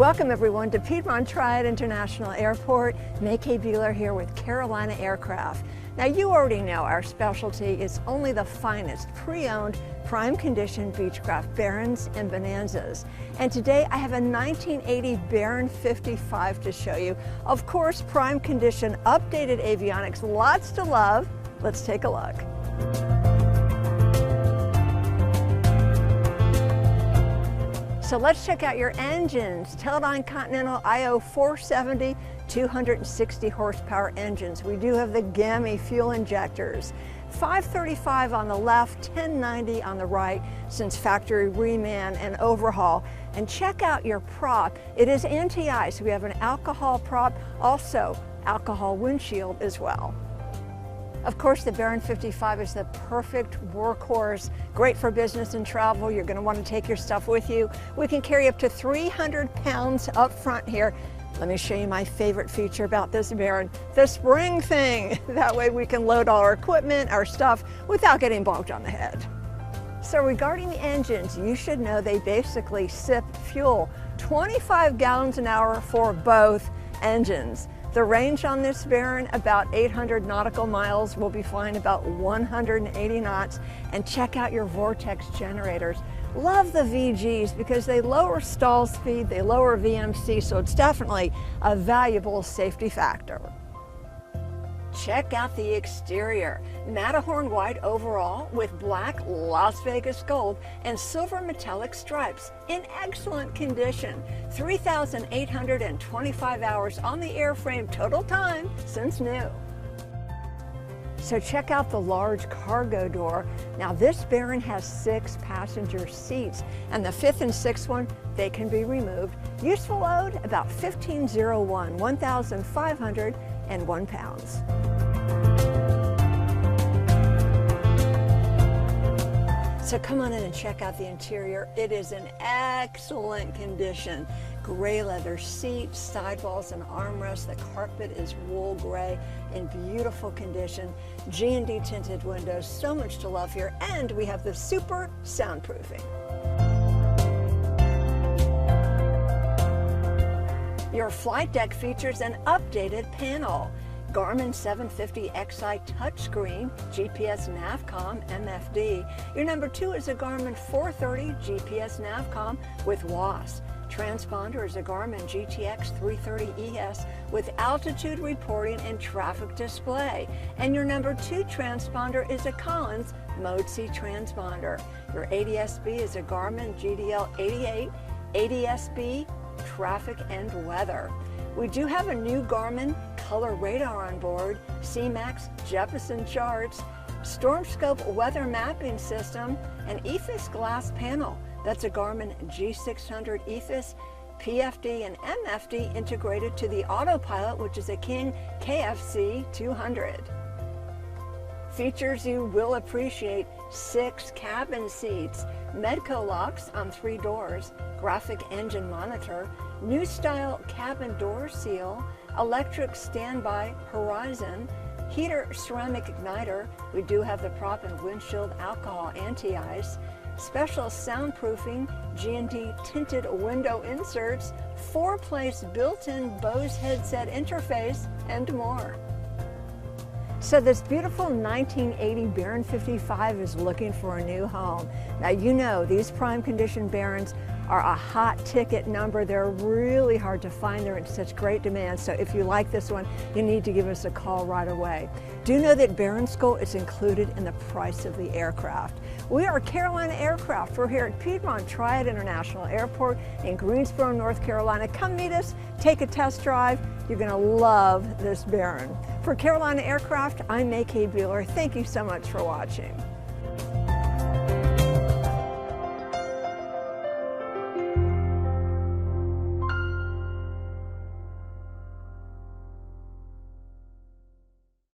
Welcome everyone to Piedmont Triad International Airport. May K. Bueller here with Carolina Aircraft. Now you already know our specialty is only the finest pre-owned prime condition Beechcraft Barons and Bonanzas. And today I have a 1980 Baron 55 to show you. Of course, prime condition, updated avionics, lots to love. Let's take a look. So let's check out your engines. Teledyne Continental IO 470, 260 horsepower engines. We do have the GAMI fuel injectors. 535 on the left, 1090 on the right, since factory Reman and Overhaul. And check out your prop. It is anti-ice. We have an alcohol prop, also alcohol windshield as well. Of course, the Baron 55 is the perfect workhorse, great for business and travel. You're going to want to take your stuff with you. We can carry up to 300 pounds up front here. Let me show you my favorite feature about this Baron, the spring thing. That way we can load all our equipment, our stuff, without getting bonked on the head. So regarding the engines, you should know they basically sip fuel, 25 gallons an hour for both engines. The range on this Baron, about 800 nautical miles. We'll be flying about 180 knots. And check out your Vortex generators. Love the VGs because they lower stall speed, they lower VMC, so it's definitely a valuable safety factor. Check out the exterior. Matterhorn white overall with black Las Vegas gold and silver metallic stripes in excellent condition. 3,825 hours on the airframe total time since new. So check out the large cargo door. Now this Baron has 6 passenger seats, and the 5th and 6th one, they can be removed. Useful load, about 1,501 pounds. So come on in and check out the interior. It is in excellent condition. Gray leather seats, sidewalls and armrests. The carpet is wool gray in beautiful condition. G&D tinted windows, so much to love here. And we have the super soundproofing. Your flight deck features an updated panel. Garmin 750XI touchscreen, GPS Navcom, MFD. Your number 2 is a Garmin 430 GPS Navcom with WAAS. Transponder is a Garmin GTX 330 ES with altitude reporting and traffic display. And your number 2 transponder is a Collins Mode C transponder. Your ADS-B is a Garmin GDL 88 ADS-B traffic and weather. We do have a new Garmin color radar on board, CMax Jeppesen charts, Stormscope weather mapping system, and EFIS glass panel. That's a Garmin G600 EFIS, PFD and MFD integrated to the Autopilot, which is a King KFC 200. Features you will appreciate: 6 cabin seats, Medco locks on 3 doors, graphic engine monitor, new style cabin door seal, electric standby horizon, heater ceramic igniter. We do have the prop and windshield alcohol anti-ice, special soundproofing, G&D tinted window inserts, 4-place built-in Bose headset interface, and more. So this beautiful 1980 Baron 55 is looking for a new home. Now you know these prime condition Barons are a hot ticket number. They're really hard to find. They're in such great demand. So if you like this one, you need to give us a call right away. Do know that Baron School is included in the price of the aircraft. We are Carolina Aircraft. We're here at Piedmont Triad International Airport in Greensboro, North Carolina. Come meet us, take a test drive. You're going to love this Baron. For Carolina Aircraft, I'm May K. Bueller. Thank you so much for watching.